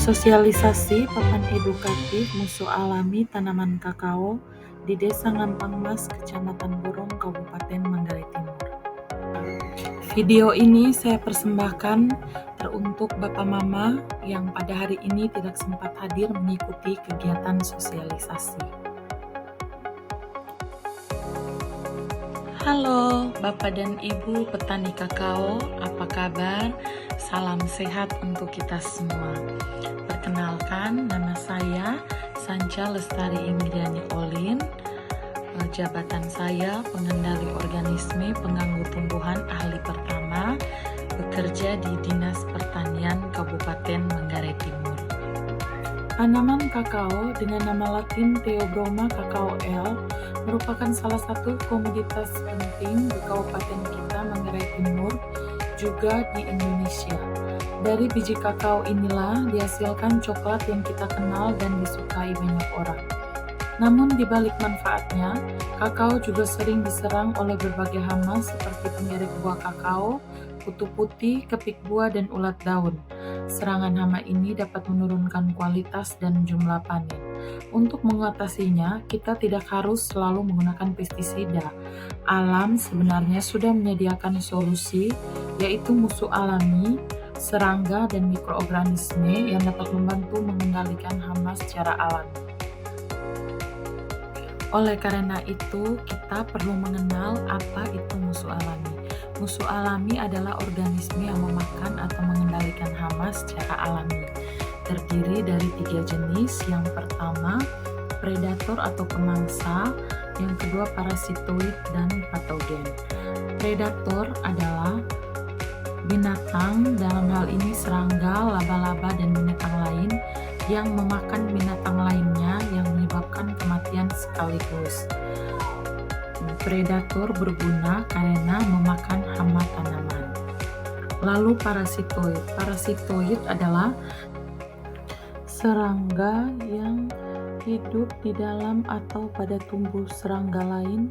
Sosialisasi papan edukatif musuh alami tanaman kakao di Desa Ngampang Mas, Kecamatan Borong, Kabupaten Manggarai Timur. Video ini saya persembahkan teruntuk Bapak Mama yang pada hari ini tidak sempat hadir mengikuti kegiatan sosialisasi. Halo Bapak dan Ibu petani kakao, apa kabar? Salam sehat untuk kita semua. Perkenalkan, nama saya Sanca Lestari Indriani Olin. Jabatan saya pengendali organisme pengganggu tumbuhan ahli pertama, bekerja di Dinas Pertanian Kabupaten Manggarai Timur. Tanaman kakao dengan nama latin Theobroma Cacao L merupakan salah satu komoditas penting di Kabupaten kita Manggarai Timur, juga di Indonesia. Dari biji kakao inilah dihasilkan coklat yang kita kenal dan disukai banyak orang. Namun di balik manfaatnya, kakao juga sering diserang oleh berbagai hama seperti pengerek buah kakao, kutu putih, kepik buah, dan ulat daun. Serangan hama ini dapat menurunkan kualitas dan jumlah panen. Untuk mengatasinya, kita tidak harus selalu menggunakan pestisida. Alam sebenarnya sudah menyediakan solusi, yaitu musuh alami, serangga, dan mikroorganisme yang dapat membantu mengendalikan hama secara alami. Oleh karena itu, kita perlu mengenal apa itu musuh alami. Musuh alami adalah organisme yang memakan atau mengendalikan hama secara alami. Terdiri dari 3 jenis. Yang pertama, predator atau pemangsa. Yang kedua, parasitoid dan patogen. Predator adalah binatang, dalam hal ini serangga, laba-laba, dan binatang lain yang memakan binatang lainnya yang menyebabkan kematian sekaligus. Predator berguna karena memakan hama tanaman. Lalu parasitoid. Parasitoid adalah serangga yang hidup di dalam atau pada tubuh serangga lain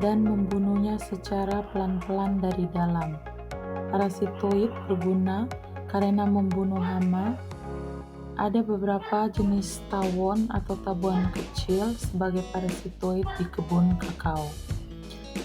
dan membunuhnya secara pelan-pelan dari dalam. Parasitoid berguna karena membunuh hama. Ada beberapa jenis tawon atau tabuan kecil sebagai parasitoid di kebun kakao.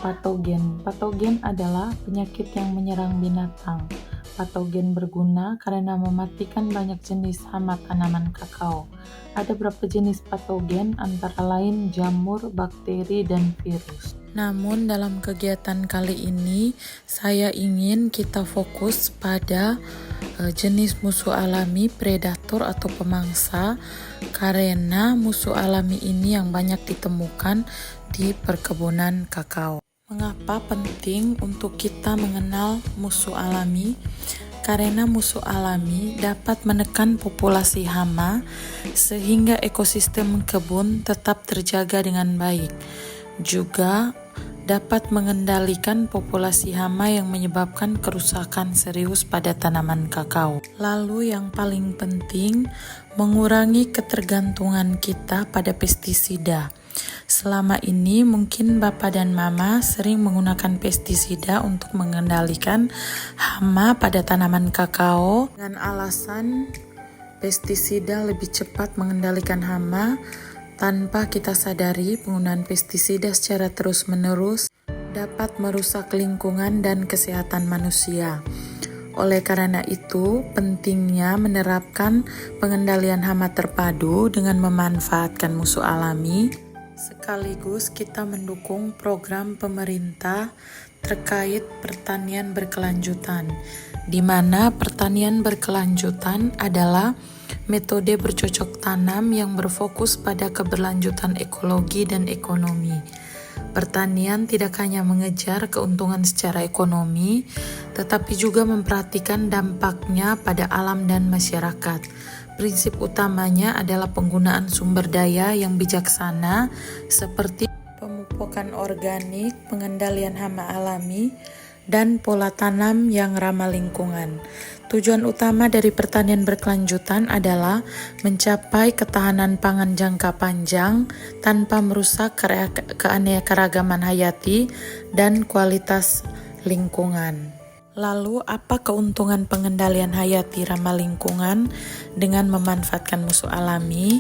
Patogen. Patogen adalah penyakit yang menyerang binatang. Patogen berguna karena mematikan banyak jenis hama tanaman kakao. Ada beberapa jenis patogen antara lain jamur, bakteri, dan virus. Namun dalam kegiatan kali ini saya ingin kita fokus pada jenis musuh alami predator atau pemangsa, karena musuh alami ini yang banyak ditemukan di perkebunan kakao. Mengapa penting untuk kita mengenal musuh alami? Karena musuh alami dapat menekan populasi hama sehingga ekosistem kebun tetap terjaga dengan baik. Juga dapat mengendalikan populasi hama yang menyebabkan kerusakan serius pada tanaman kakao. Lalu yang paling penting, mengurangi ketergantungan kita pada pestisida. Selama ini mungkin Bapak dan Mama sering menggunakan pestisida untuk mengendalikan hama pada tanaman kakao dengan alasan pestisida lebih cepat mengendalikan hama. Tanpa kita sadari, penggunaan pestisida secara terus-menerus dapat merusak lingkungan dan kesehatan manusia. Oleh karena itu, pentingnya menerapkan pengendalian hama terpadu dengan memanfaatkan musuh alami. Sekaligus kita mendukung program pemerintah terkait pertanian berkelanjutan, di mana pertanian berkelanjutan adalah metode bercocok tanam yang berfokus pada keberlanjutan ekologi dan ekonomi. Pertanian tidak hanya mengejar keuntungan secara ekonomi, tetapi juga memperhatikan dampaknya pada alam dan masyarakat. Prinsip utamanya adalah penggunaan sumber daya yang bijaksana seperti pemupukan organik, pengendalian hama alami, dan pola tanam yang ramah lingkungan. Tujuan utama dari pertanian berkelanjutan adalah mencapai ketahanan pangan jangka panjang tanpa merusak keanekaragaman hayati dan kualitas lingkungan. Lalu, apa keuntungan pengendalian hayati ramah lingkungan dengan memanfaatkan musuh alami?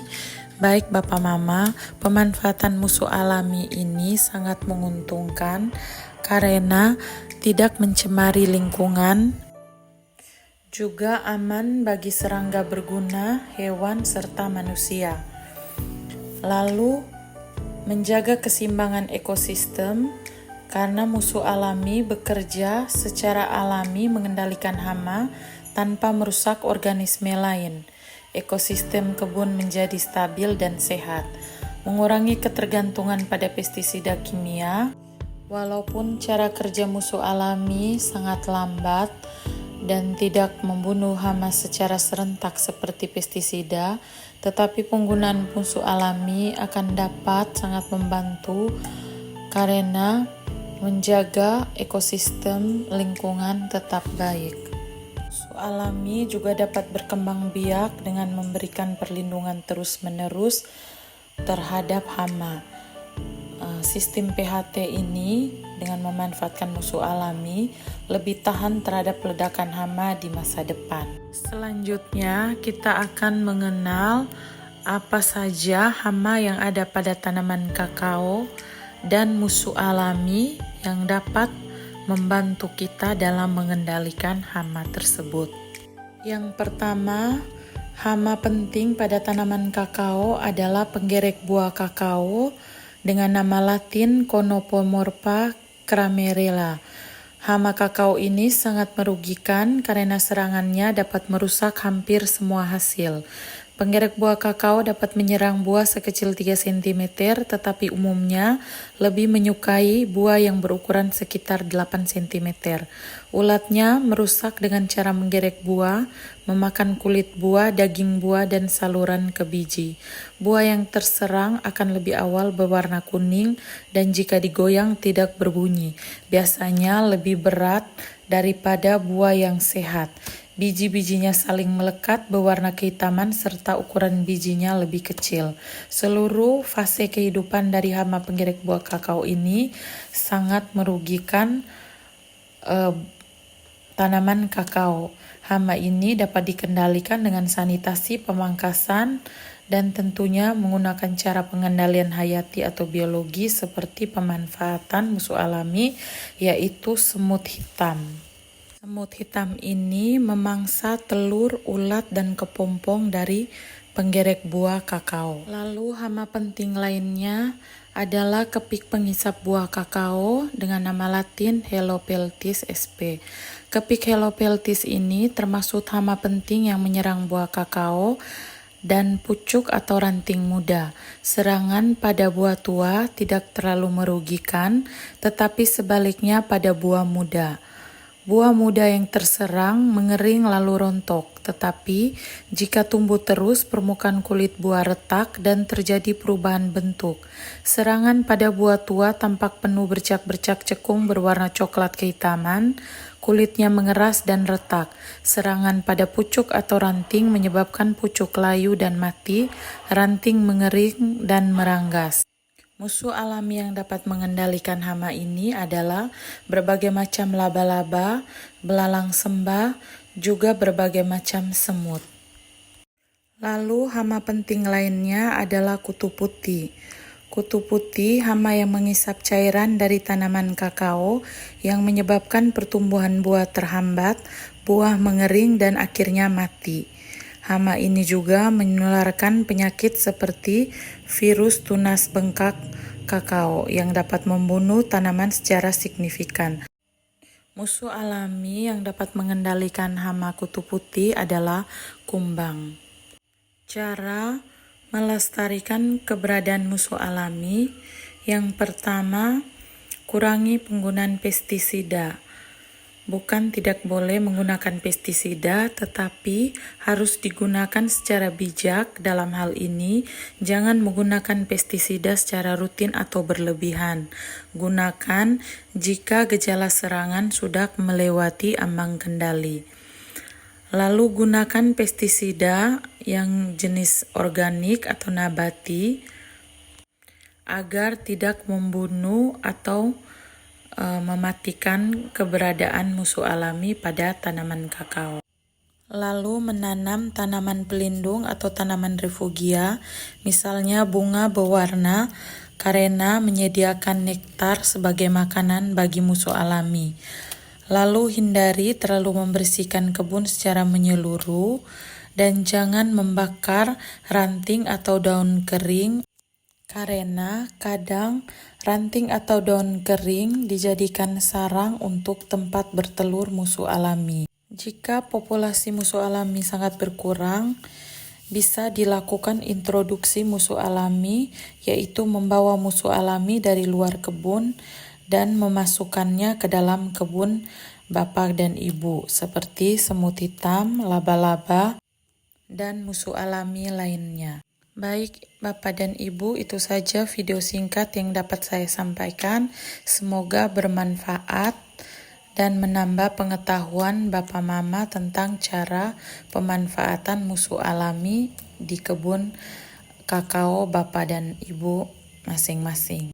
Baik Bapak Mama, pemanfaatan musuh alami ini sangat menguntungkan karena tidak mencemari lingkungan, juga aman bagi serangga berguna, hewan, serta manusia. Lalu, menjaga keseimbangan ekosistem, karena musuh alami bekerja secara alami mengendalikan hama tanpa merusak organisme lain. Ekosistem kebun menjadi stabil dan sehat. Mengurangi ketergantungan pada pestisida kimia. Walaupun cara kerja musuh alami sangat lambat dan tidak membunuh hama secara serentak seperti pestisida, tetapi penggunaan musuh alami akan dapat sangat membantu karena menjaga ekosistem lingkungan tetap baik. Musuh alami juga dapat berkembang biak dengan memberikan perlindungan terus-menerus terhadap hama. Sistem PHT ini dengan memanfaatkan musuh alami lebih tahan terhadap ledakan hama di masa depan. Selanjutnya, kita akan mengenal apa saja hama yang ada pada tanaman kakao dan musuh alami yang dapat membantu kita dalam mengendalikan hama tersebut. Yang pertama, hama penting pada tanaman kakao adalah penggerek buah kakao dengan nama latin Conopomorpha cramerella. Hama kakao ini sangat merugikan karena serangannya dapat merusak hampir semua hasil. Penggerek buah kakao dapat menyerang buah sekecil 3 cm, tetapi umumnya lebih menyukai buah yang berukuran sekitar 8 cm. Ulatnya merusak dengan cara menggerek buah, memakan kulit buah, daging buah, dan saluran ke biji. Buah yang terserang akan lebih awal berwarna kuning dan jika digoyang tidak berbunyi. Biasanya lebih berat daripada buah yang sehat. Biji-bijinya saling melekat, berwarna kehitaman, serta ukuran bijinya lebih kecil. Seluruh fase kehidupan dari hama penggerek buah kakao ini sangat merugikan tanaman kakao. Hama ini dapat dikendalikan dengan sanitasi, pemangkasan, dan tentunya menggunakan cara pengendalian hayati atau biologi seperti pemanfaatan musuh alami, yaitu semut hitam. Semut hitam ini memangsa telur, ulat, dan kepompong dari penggerek buah kakao. Lalu hama penting lainnya adalah kepik penghisap buah kakao dengan nama latin Helopeltis sp. Kepik Helopeltis ini termasuk hama penting yang menyerang buah kakao dan pucuk atau ranting muda. Serangan pada buah tua tidak terlalu merugikan, tetapi sebaliknya pada buah muda. Buah muda yang terserang mengering lalu rontok, tetapi jika tumbuh terus permukaan kulit buah retak dan terjadi perubahan bentuk. Serangan pada buah tua tampak penuh bercak-bercak cekung berwarna coklat kehitaman, kulitnya mengeras dan retak. Serangan pada pucuk atau ranting menyebabkan pucuk layu dan mati, ranting mengering dan meranggas. Musuh alami yang dapat mengendalikan hama ini adalah berbagai macam laba-laba, belalang sembah, juga berbagai macam semut. Lalu hama penting lainnya adalah kutu putih. Kutu putih hama yang mengisap cairan dari tanaman kakao yang menyebabkan pertumbuhan buah terhambat, buah mengering dan akhirnya mati. Hama ini juga menularkan penyakit seperti virus tunas bengkak kakao yang dapat membunuh tanaman secara signifikan. Musuh alami yang dapat mengendalikan hama kutu putih adalah kumbang. Cara melestarikan keberadaan musuh alami, yang pertama, kurangi penggunaan pestisida. Bukan tidak boleh menggunakan pestisida, tetapi harus digunakan secara bijak. Dalam hal ini, jangan menggunakan pestisida secara rutin atau berlebihan. Gunakan jika gejala serangan sudah melewati ambang kendali. Lalu gunakan pestisida yang jenis organik atau nabati agar tidak membunuh atau mematikan keberadaan musuh alami pada tanaman kakao. Lalu menanam tanaman pelindung atau tanaman refugia, misalnya bunga berwarna, karena menyediakan nektar sebagai makanan bagi musuh alami. Lalu hindari terlalu membersihkan kebun secara menyeluruh, dan jangan membakar ranting atau daun kering, karena kadang ranting atau daun kering dijadikan sarang untuk tempat bertelur musuh alami. Jika populasi musuh alami sangat berkurang, bisa dilakukan introduksi musuh alami, yaitu membawa musuh alami dari luar kebun dan memasukkannya ke dalam kebun bapak dan ibu, seperti semut hitam, laba-laba, dan musuh alami lainnya. Baik, Bapak dan Ibu, itu saja video singkat yang dapat saya sampaikan. Semoga bermanfaat dan menambah pengetahuan Bapak Mama tentang cara pemanfaatan musuh alami di kebun kakao Bapak dan Ibu masing-masing.